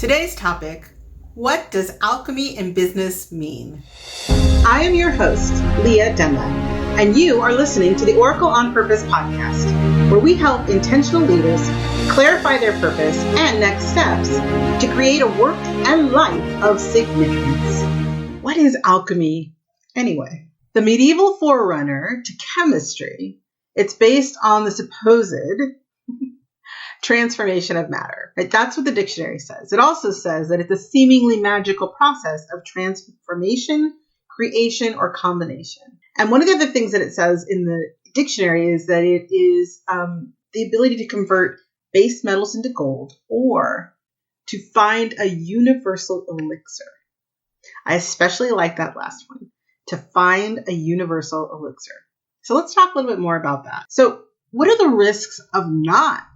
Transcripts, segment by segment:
Today's topic, what does alchemy in business mean? I am your host, Lia Dunlap, and you are listening to the Oracle on Purpose podcast, where we help intentional leaders clarify their purpose and next steps to create a work and life of significance. What is alchemy anyway? The medieval forerunner to chemistry. It's based on the supposed transformation of matter. Right? That's what the dictionary says. It also says that it's a seemingly magical process of transformation, creation, or combination. And one of the other things that it says in the dictionary is that it is the ability to convert base metals into gold or to find a universal elixir. I especially like that last one, to find a universal elixir. So let's talk a little bit more about that. So what are the risks of not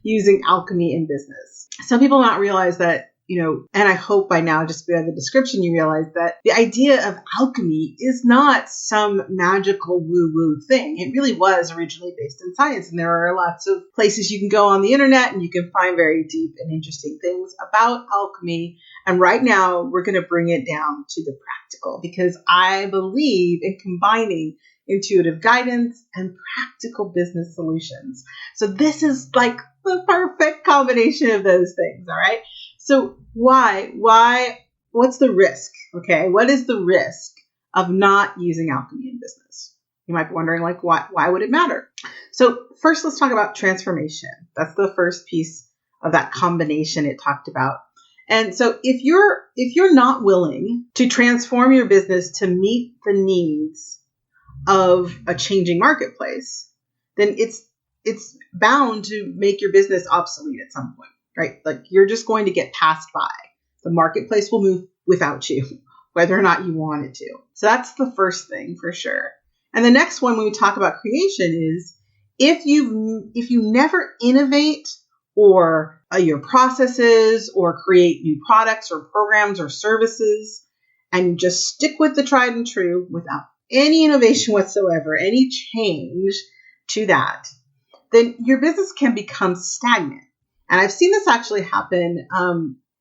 using alchemy in business? Some people not realize that, and I hope by now, just by the description, you realize that the idea of alchemy is not some magical woo-woo thing. It really was originally based in science, and there are lots of places you can go on the internet and you can find very deep and interesting things about alchemy. And right now, we're going to bring it down to the practical, because I believe in combining intuitive guidance and practical business solutions. So this is like the perfect combination of those things, all right? So what's the risk? Okay, what is the risk of not using alchemy in business? You might be wondering, why would it matter? So first, let's talk about transformation. That's the first piece of that combination it talked about. And so if you're not willing to transform your business to meet the needs of a changing marketplace, then it's bound to make your business obsolete at some point, right? Like you're just going to get passed by. The marketplace will move without you, whether or not you want it to. So that's the first thing for sure. And the next one when we talk about creation is if you never innovate or your processes or create new products or programs or services and just stick with the tried and true without any innovation whatsoever, any change to that, then your business can become stagnant. And I've seen this actually happen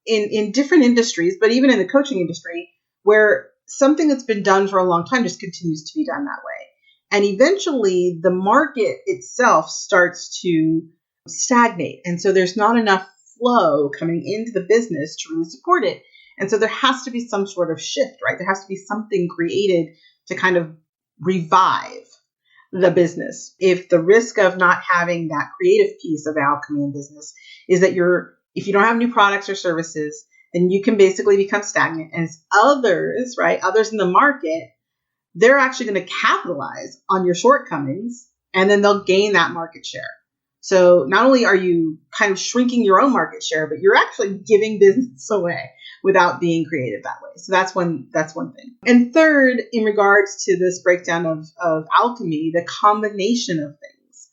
in different industries, but even in the coaching industry, where something that's been done for a long time just continues to be done that way. And eventually the market itself starts to stagnate. And so there's not enough flow coming into the business to really support it. And so there has to be some sort of shift, right? There has to be something created to kind of revive the business. If the risk of not having that creative piece of alchemy in business is that if you don't have new products or services, then you can basically become stagnant. And others in the market, they're actually going to capitalize on your shortcomings, and then they'll gain that market share. So not only are you kind of shrinking your own market share, but you're actually giving business away without being creative that way. So that's one thing. And third, in regards to this breakdown of alchemy, the combination of things.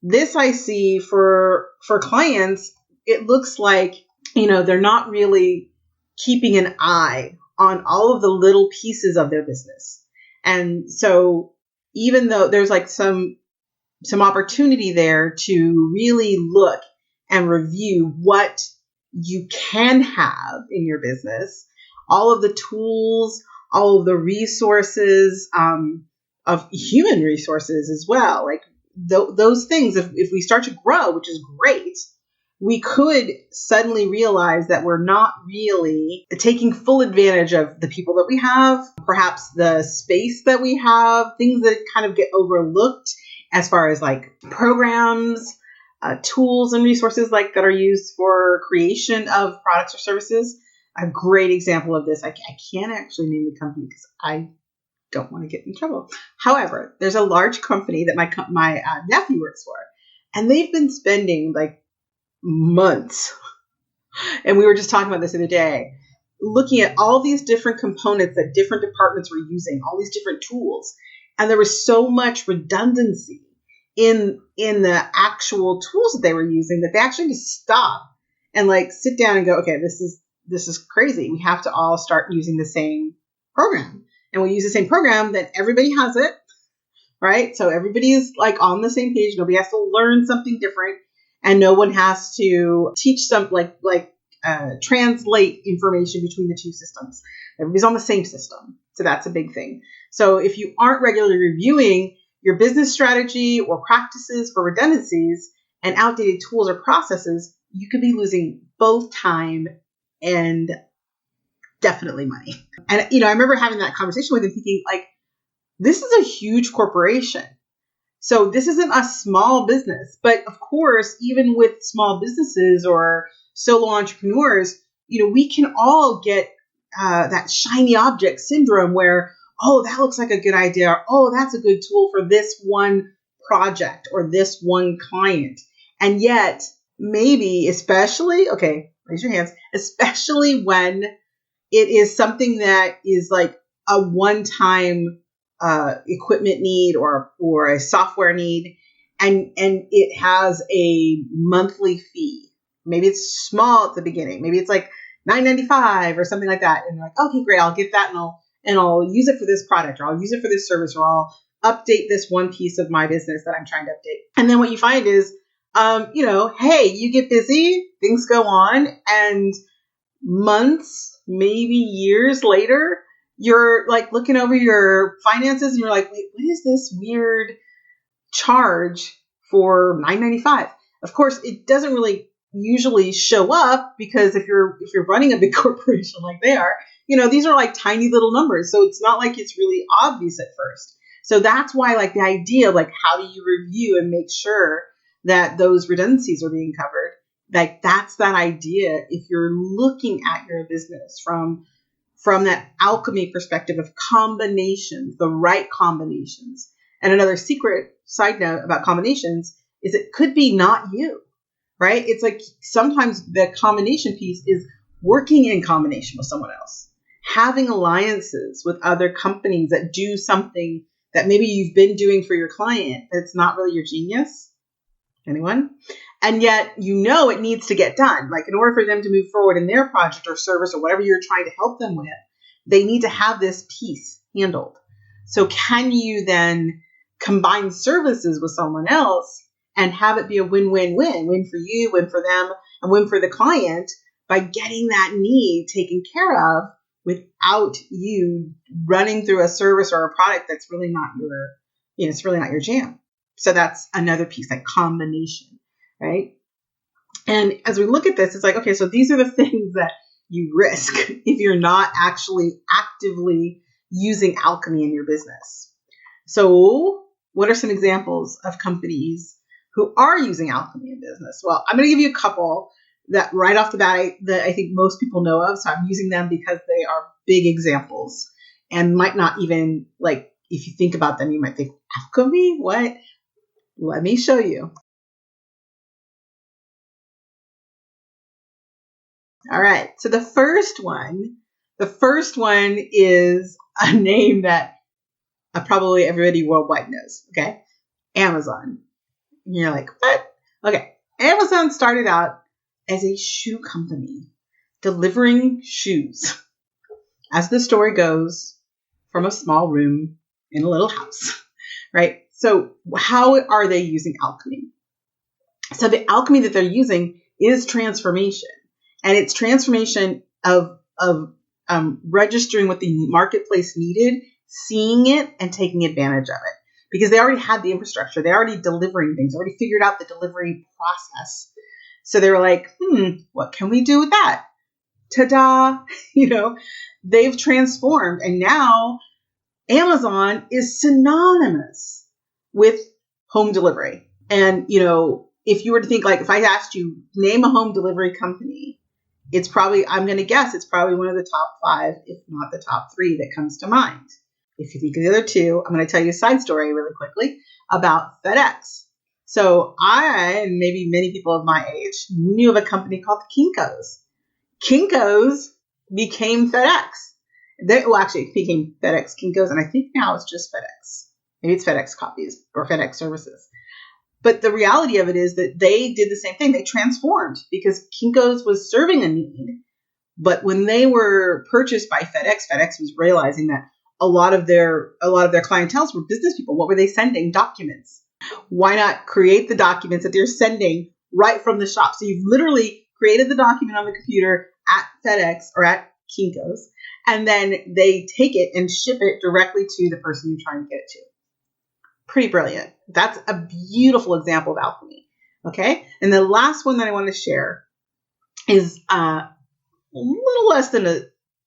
This I see for clients, it looks like, they're not really keeping an eye on all of the little pieces of their business. And so even though there's like some opportunity there to really look and review what you can have in your business, all of the tools, all of the resources, of human resources as well. Like those things, if we start to grow, which is great, we could suddenly realize that we're not really taking full advantage of the people that we have, perhaps the space that we have, things that kind of get overlooked as far as like programs, tools and resources like that are used for creation of products or services. A great example of this, I can't actually name the company because I don't want to get in trouble. However, there's a large company that my nephew works for, and they've been spending like months, and we were just talking about this the other day, looking at all these different components that different departments were using, all these different tools, and there was so much redundancy in the actual tools that they were using that they actually just stop and like sit down and go, okay, this is crazy. We have to all start using the same program. And we use the same program, then everybody has it, right? So everybody is like on the same page. Nobody has to learn something different. and no one has to teach translate information between the two systems. Everybody's on the same system. So that's a big thing. So if you aren't regularly reviewing your business strategy or practices for redundancies and outdated tools or processes, you could be losing both time and definitely money. And, I remember having that conversation with him thinking, like, this is a huge corporation. So this isn't a small business. But of course, even with small businesses or solo entrepreneurs, we can all get that shiny object syndrome where, oh, that looks like a good idea. Or, oh, that's a good tool for this one project or this one client. And yet, maybe, especially, okay, raise your hands, especially when it is something that is like a one-time equipment need or a software need, and it has a monthly fee. Maybe it's small at the beginning. Maybe it's like $9.95 or something like that. And you're like, okay, great, I'll get that and I'll use it for this product, or I'll use it for this service, or I'll update this one piece of my business that I'm trying to update. And then what you find is, hey, you get busy, things go on, and months, maybe years later, you're like looking over your finances and you're like, wait, what is this weird charge for $9.95? Of course, it doesn't really usually show up because if you're running a big corporation like they are, these are like tiny little numbers. So it's not like it's really obvious at first. So that's why, like, the idea of like, how do you review and make sure that those redundancies are being covered? Like, that's that idea. If you're looking at your business from that alchemy perspective of combinations, the right combinations. And another secret side note about combinations is it could be not you, right? It's like sometimes the combination piece is working in combination with someone else, having alliances with other companies that do something that maybe you've been doing for your client that's not really your genius. Anyone? And yet, it needs to get done. Like, in order for them to move forward in their project or service or whatever you're trying to help them with, they need to have this piece handled. So can you then combine services with someone else and have it be a win-win-win, win for you, win for them, and win for the client by getting that need taken care of without you running through a service or a product that's really not it's really not your jam. So that's another piece, that combination, right? And as we look at this, it's like, okay, so these are the things that you risk if you're not actually actively using alchemy in your business. So what are some examples of companies who are using alchemy in business? Well, I'm going to give you a couple that right off the bat that I think most people know of. So I'm using them because they are big examples and might not even, like, if you think about them, you might think, alchemy? What? Let me show you. All right. So the first one is a name that probably everybody worldwide knows. Okay. Amazon. And you're like, what? Okay. Amazon started out as a shoe company delivering shoes. As the story goes, from a small room in a little house, right? So how are they using alchemy? So the alchemy that they're using is transformation. And it's transformation of registering what the marketplace needed, seeing it, and taking advantage of it. Because they already had the infrastructure. They're already delivering things, already figured out the delivery process. So they were like, what can we do with that? Ta-da! They've transformed. And now Amazon is synonymous with home delivery. And, if you were to think, like, if I asked you, name a home delivery company, I'm going to guess it's probably one of the top 5, if not the top 3 that comes to mind. If you think of the other 2, I'm going to tell you a side story really quickly about FedEx. So I, and maybe many people of my age, knew of a company called Kinko's. Kinko's became FedEx. It became FedEx Kinko's, and I think now it's just FedEx. Maybe it's FedEx copies or FedEx services. But the reality of it is that they did the same thing. They transformed because Kinko's was serving a need. But when they were purchased by FedEx, FedEx was realizing that a lot of their clientele were business people. What were they sending? Documents. Why not create the documents that they're sending right from the shop. So you've literally created the document on the computer at FedEx or at Kinko's, and then they take it and ship it directly to the person you're trying to get it to. Pretty brilliant. That's a beautiful example of alchemy. Okay. And the last one that I want to share is a little less than a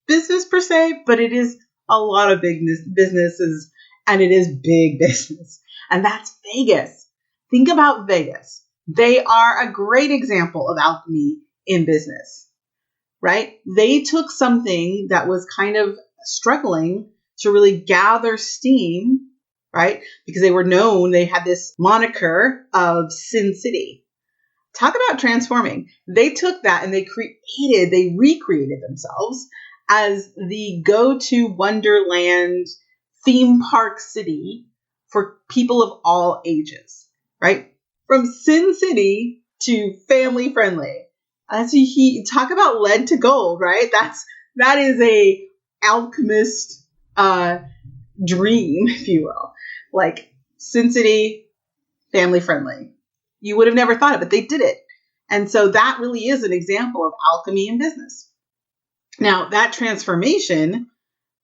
business per se, but it is a lot of big businesses, and it is big business. And that's Vegas. Think about Vegas. They are a great example of alchemy in business, right? They took something that was kind of struggling to really gather steam, right? Because they were known, they had this moniker of Sin City. Talk about transforming. They took that and they recreated themselves as the go-to Wonderland theme park city for people of all ages, right? From Sin City to family friendly. Talk about lead to gold, right? That is a alchemist dream, if you will. Like Sin City, family friendly. You would have never thought it, but they did it. And so that really is an example of alchemy in business. Now, that transformation,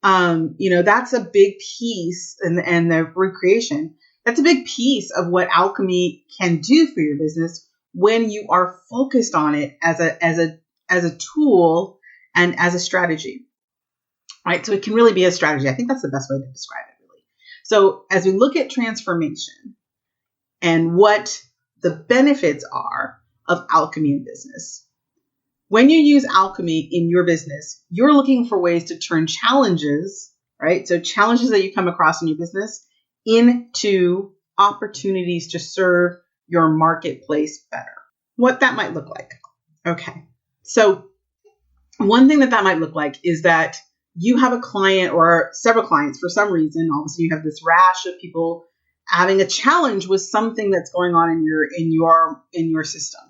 that's a big piece, and the recreation, that's a big piece of what alchemy can do for your business when you are focused on it as a tool and as a strategy, right? So it can really be a strategy. I think that's the best way to describe it, really. So as we look at transformation and what the benefits are of alchemy in business, when you use alchemy in your business, you're looking for ways to turn challenges, right? So challenges that you come across in your business into opportunities to serve your marketplace better. What that might look like. Okay. So one thing that might look like is that you have a client or several clients for some reason. All of a sudden you have this rash of people having a challenge with something that's going on in your system,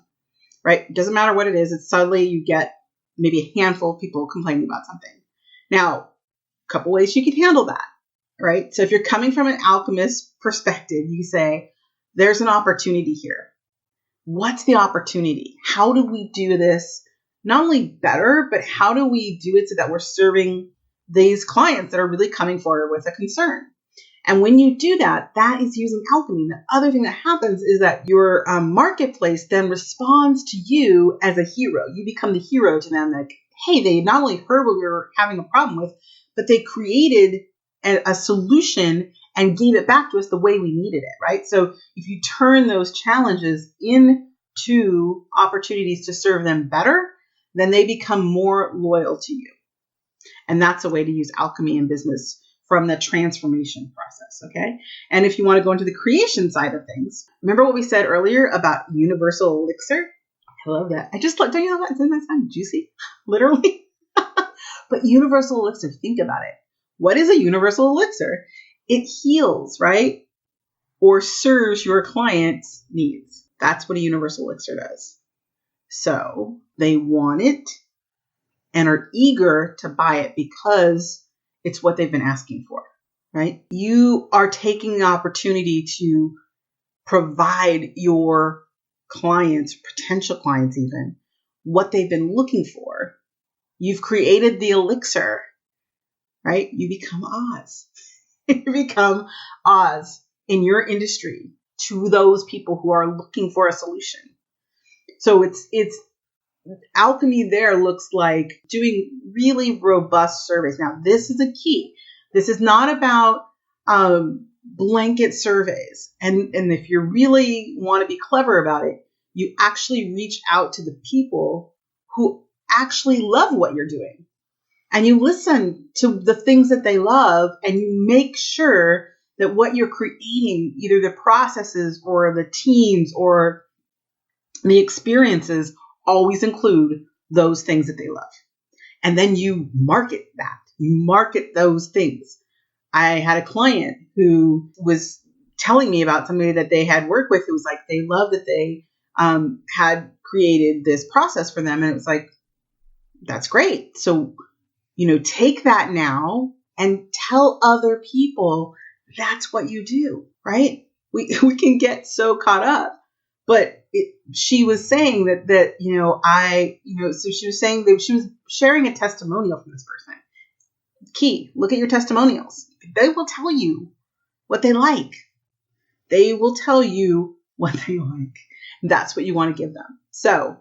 right? It doesn't matter what it is. It's suddenly you get maybe a handful of people complaining about something. Now, a couple ways you can handle that, right? So if you're coming from an alchemist perspective, you say, there's an opportunity here. What's the opportunity? How do we do this not only better, but how do we do it so that we're serving these clients that are really coming forward with a concern? And when you do that, that is using alchemy. The other thing that happens is that your marketplace then responds to you as a hero. You become the hero to them. Like, hey, they not only heard what we were having a problem with, but they created a solution and gave it back to us the way we needed it, right? So if you turn those challenges into opportunities to serve them better, then they become more loyal to you. And that's a way to use alchemy in business from the transformation process, okay? And if you want to go into the creation side of things, remember what we said earlier about universal elixir? I love that. Don't you love that? Doesn't that sound juicy? Literally. But universal elixir, think about it. What is a universal elixir? It heals, right? Or serves your client's needs. That's what a universal elixir does. So they want it and are eager to buy it because it's what they've been asking for, right? You are taking the opportunity to provide your clients, potential clients even, what they've been looking for. You've created the elixir, right? You become Oz. You become Oz in your industry to those people who are looking for a solution. So it's alchemy there looks like doing really robust surveys. Now, this is a key. This is not about blanket surveys. And if you really want to be clever about it, you actually reach out to the people who actually love what you're doing. And you listen to the things that they love, and you make sure that what you're creating, either the processes or the teams or the experiences, always include those things that they love. And then you market that. You market those things. I had a client who was telling me about somebody that they had worked with who was like, they love that they had created this process for them. And it was like, that's great. So, take that now and tell other people that's what you do, right? We can get so caught up, but she was saying that so she was saying that she was sharing a testimonial from this person. Key, look at your testimonials. They will tell you what they like. They will tell you what they like. That's what you want to give them. So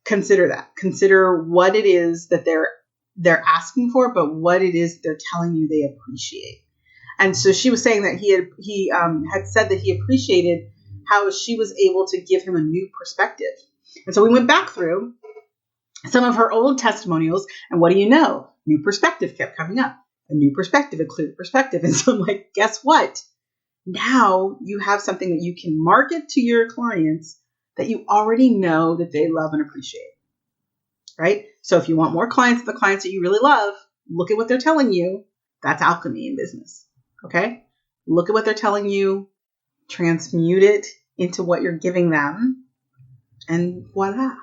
consider that. Consider what it is that they're asking for, but what it is they're telling you they appreciate. And so she was saying that he had said that he appreciated how she was able to give him a new perspective. And so we went back through some of her old testimonials, and what do you know? New perspective kept coming up. A new perspective, a clear perspective. And so I'm like, guess what? Now you have something that you can market to your clients that you already know that they love and appreciate, right? So if you want more clients, the clients that you really love, look at what they're telling you. That's alchemy in business, okay? Look at what they're telling you, transmute it into what you're giving them, and voila.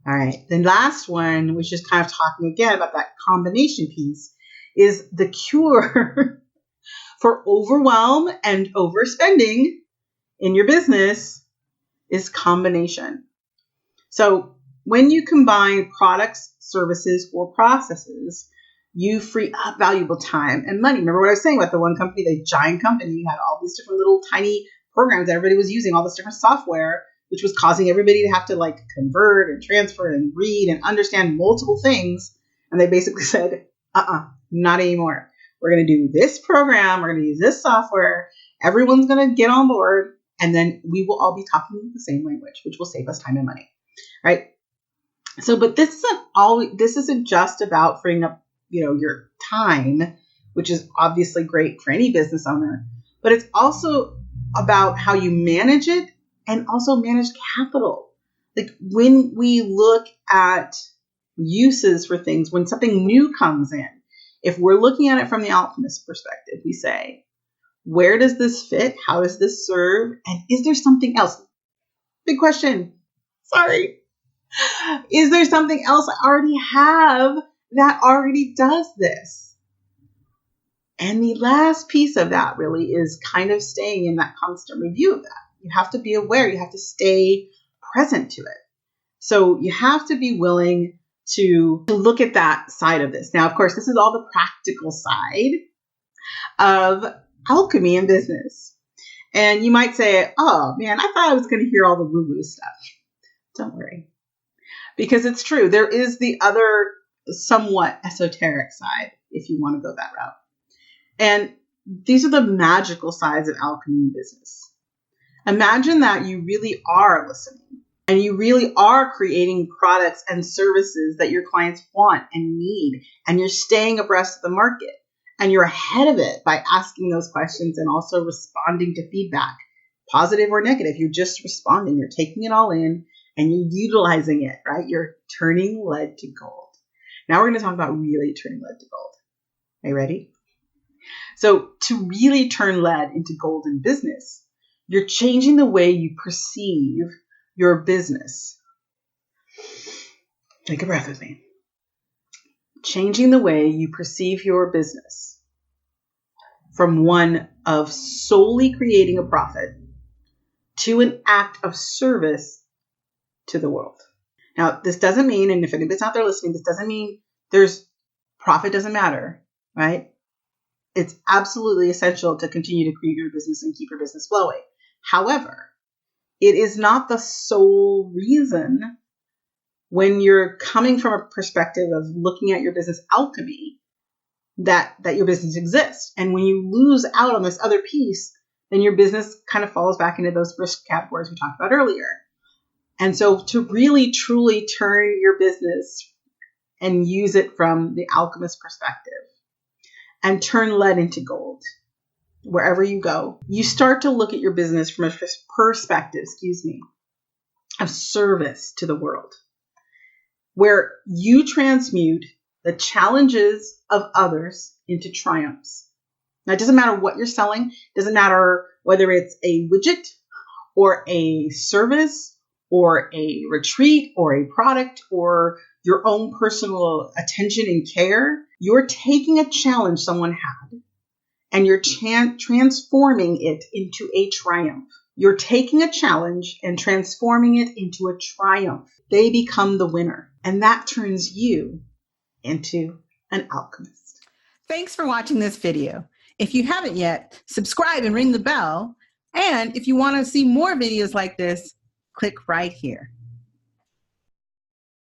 All right, the last one, which is kind of talking again about that combination piece, is the cure for overwhelm and overspending in your business is combination. So when you combine products, services, or processes, you free up valuable time and money. Remember what I was saying about the one company, the giant company, had all these different little tiny programs that everybody was using, all this different software, which was causing everybody to have to like convert and transfer and read and understand multiple things. And they basically said, not anymore. We're going to do this program. We're going to use this software. Everyone's going to get on board. And then we will all be talking the same language, which will save us time and money. Right? So, but this isn't just about freeing up, your time, which is obviously great for any business owner, but it's also about how you manage it and also manage capital. Like when we look at uses for things, when something new comes in, if we're looking at it from the alchemist perspective, we say, where does this fit? How does this serve? And is there something else? Big question. Sorry. Is there something else I already have that already does this? And the last piece of that really is kind of staying in that constant review of that. You have to be aware. You have to stay present to it. So you have to be willing to look at that side of this. Now, of course, this is all the practical side of alchemy in business. And you might say, oh man, I thought I was going to hear all the woo-woo stuff. Don't worry. Because it's true. There is the other somewhat esoteric side, if you want to go that route. And these are the magical sides of alchemy in business. Imagine that you really are listening and you really are creating products and services that your clients want and need, and you're staying abreast of the market and you're ahead of it by asking those questions and also responding to feedback, positive or negative. You're just responding. You're taking it all in and you're utilizing it, right? You're turning lead to gold. Now we're going to talk about really turning lead to gold. Are you ready? So to really turn lead into gold in business, you're changing the way you perceive your business. Take a breath with me. Changing the way you perceive your business from one of solely creating a profit to an act of service to the world. Now, this doesn't mean, and if anybody's out there listening, this doesn't mean profit doesn't matter, right? It's absolutely essential to continue to create your business and keep your business flowing. However, it is not the sole reason when you're coming from a perspective of looking at your business alchemy that your business exists. And when you lose out on this other piece, then your business kind of falls back into those risk categories we talked about earlier. And so to really, truly turn your business and use it from the alchemist perspective and turn lead into gold, wherever you go, you start to look at your business from a perspective, of service to the world, where you transmute the challenges of others into triumphs. Now, it doesn't matter what you're selling. It doesn't matter whether it's a widget or a service or a retreat or a product or your own personal attention and care. You're taking a challenge someone had and you're transforming it into a triumph. You're taking a challenge and transforming it into a triumph. They become the winner, and that turns you into an alchemist. Thanks for watching this video. If you haven't yet, subscribe and ring the bell. And if you want to see more videos like this, click right here.